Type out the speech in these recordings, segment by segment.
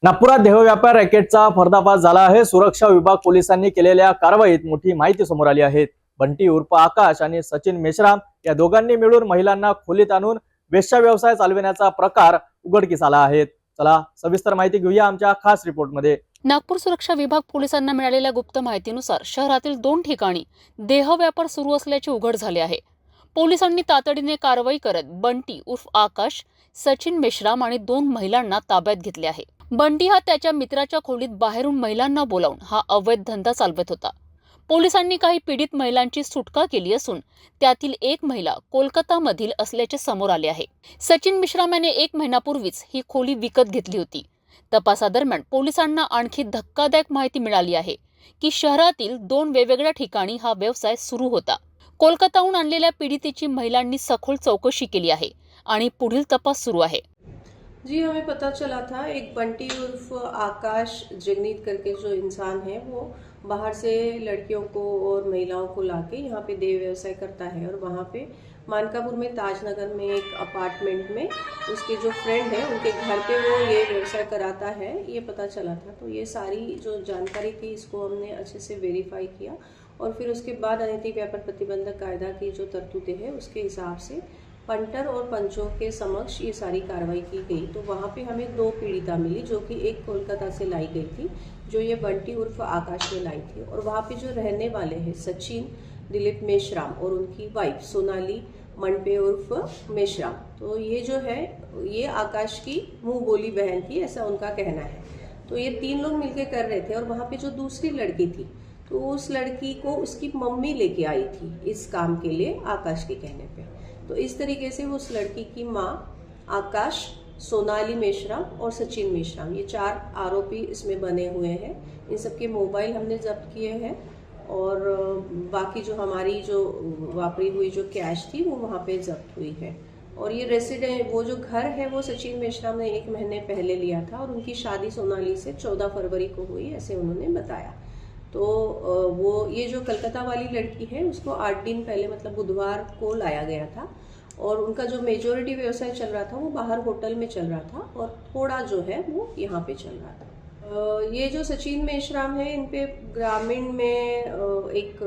नागपुरात देहव्यापार रॅकेटचा पर्दाफाश झाला आहे। सुरक्षा विभाग पोलिसांनी केलेल्या कारवाईत मोठी माहिती समोर आली आहे। बंटी उर्फ आकाश आणि सचिन मेश्राम या दोघांनी मिळून महिलांना खोलीत आणून वेश्या व्यवसाय चालविण्याचा प्रकार उघडकीस आला आहे। चला सविस्तर माहिती घेऊया आमच्या खास रिपोर्टमध्ये। नागपूर सुरक्षा विभाग पोलिसांना मिळालेल्या गुप्त माहितीनुसार शहरातील 2 ठिकाणी देहव्यापार सुरू असल्याचे उघड झाले आहे। पोलिसांनी तातडीने कारवाई करत बंटी उर्फ आकाश, सचिन मेश्राम आणि 2 महिलांना ताब्यात घेतले आहे। बंटी हा त्याच्या मित्राच्या खोलीत बाहेरून महिलांना बोलावून हा अवैध धंदा चालवत होता। पोलिसांनी काही पीडित महिलांची सुटका केली असून त्यातील एक महिला कोलकातामधील असल्याचे समोर आले आहे। सचिन मेश्राम याने 1 महिन्यापूर्वीच ही खोली विकत घेतली होती। तपासादरम्यान पोलिसांना आणखी धक्कादायक माहिती मिळाली आहे की शहरातील 2 वेगवेगळ्या ठिकाणी हा व्यवसाय सुरू होता। कोलकाताहून आणलेल्या पीडितेची महिलांनी सखोल चौकशी केली आहे आणि पुढील तपास सुरू आहे। जी हमें पता चला था एक बंटी उर्फ आकाश जगनीत करके जो इंसान है वो बाहर से लड़कियों को और महिलाओं को लाके यहाँ पे देह व्यवसाय करता है और वहाँ पे मानकापुर में ताजनगर में एक अपार्टमेंट में उसके जो फ्रेंड है उनके घर पे वो ये व्यवसाय कराता है, ये पता चला था। तो ये सारी जो जानकारी थी इसको हमने अच्छे से वेरीफाई किया और फिर उसके बाद अनैतिक व्यापार प्रतिबंधक कायदा की जो तरतूदें हैं उसके हिसाब से पंटर और पंचों के समक्ष ये सारी कार्रवाई की गई। तो वहाँ पे हमें 2 पीड़िता मिली, जो कि एक कोलकाता से लाई गई थी, जो ये बंटी उर्फ आकाश ने लाई थी। और वहाँ पे जो रहने वाले हैं सचिन दिलीप मेश्राम और उनकी वाइफ सोनाली मनपे उर्फ मेश्राम, तो ये जो है ये आकाश की मुंह बोली बहन थी, ऐसा उनका कहना है। तो ये 3 लोग मिलकर कर रहे थे और वहाँ पे जो दूसरी लड़की थी तो उस लड़की को उसकी मम्मी लेके आई थी इस काम के लिए आकाश के कहने पे। तो इस तरीके से उस लड़की की माँ, आकाश, सोनाली मेश्राम और सचिन मेश्राम, ये 4 आरोपी इसमें बने हुए हैं। इन सबके मोबाइल हमने जब्त किए हैं और बाकी जो हमारी जो वापरी हुई जो कैश थी वो वहाँ पे जब्त हुई है। और ये रेसिडेंट वो जो घर है वो सचिन मेश्राम ने 1 महीने पहले लिया था और उनकी शादी सोनाली से 14 फरवरी को हुई, ऐसे उन्होंने बताया। तो वो ये जो कलकत्ता वाली लड़की है उसको 8 दिन पहले मतलब बुधवार को लाया गया था और उनका जो मेजॉरिटी व्यवसाय चल रहा था वो बाहर होटल में चल रहा था और थोड़ा जो है वो यहाँ पे चल रहा था। ये जो सचिन मेश्राम है इन पे ग्रामीण में एक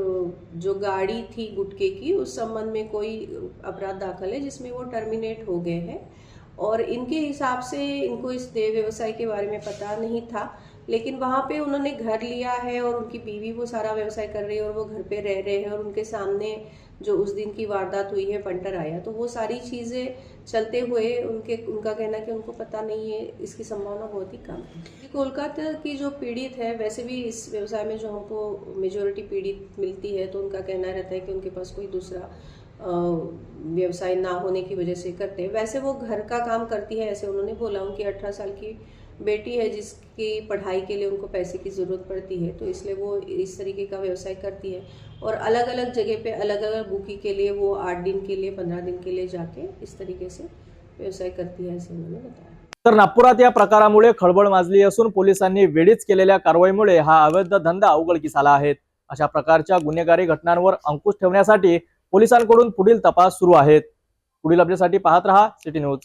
जो गाड़ी थी गुटके की उस संबंध में कोई अपराध दाखिल है जिसमें वो टर्मिनेट हो गए हैं और इनके हिसाब से इनको इस देह व्यवसाय के बारे में पता नहीं था, लेकिन वहाँ पे उन्होंने घर लिया है और उनकी बीवी वो सारा व्यवसाय कर रही है और वो घर पे रह रहे हैं और उनके सामने जो उस दिन की वारदात हुई है पंटर आया, तो वो सारी चीज़ें चलते हुए उनका कहना कि उनको पता नहीं है, इसकी संभावना बहुत ही कम है। कोलकाता की जो पीड़ित है वैसे भी इस व्यवसाय में जो हमको मेजॉरिटी पीड़ित मिलती है तो उनका कहना रहता है कि उनके पास कोई दूसरा व्यवसाय ना होने की वजह से करते हैं। वैसे वो घर का काम करती है, ऐसे उन्होंने बोला। उनकी 18 साल की बेटी है जिसकी पढ़ाई के लिए उनको पैसे की ज़रूरत पड़ती है, तो इसलिए वो इस तरीके का व्यवसाय करती है और अलग अलग जगह पे अलग अलग बुकी के लिए वो 8 दिन के लिए 15 दिन के लिए जाके इस तरीके से व्यवसाय करती है, ऐसे उन्होंने बताया। तर नागपुरात या प्रकारामुळे खळबळ माजली असून पोलिसांनी वेळीच केलेल्या कारवाईमुळे हा अवैध धंदा उघडकीस आला आहे। अशा प्रकारच्या गुन्हेगारी घटनांवर अंकुश ठेवण्यासाठी पोलिसांकडून पुढील तपास सुरू आहेत। पुढील अपडेटसाठी पाहत रहा सिटी न्यूज।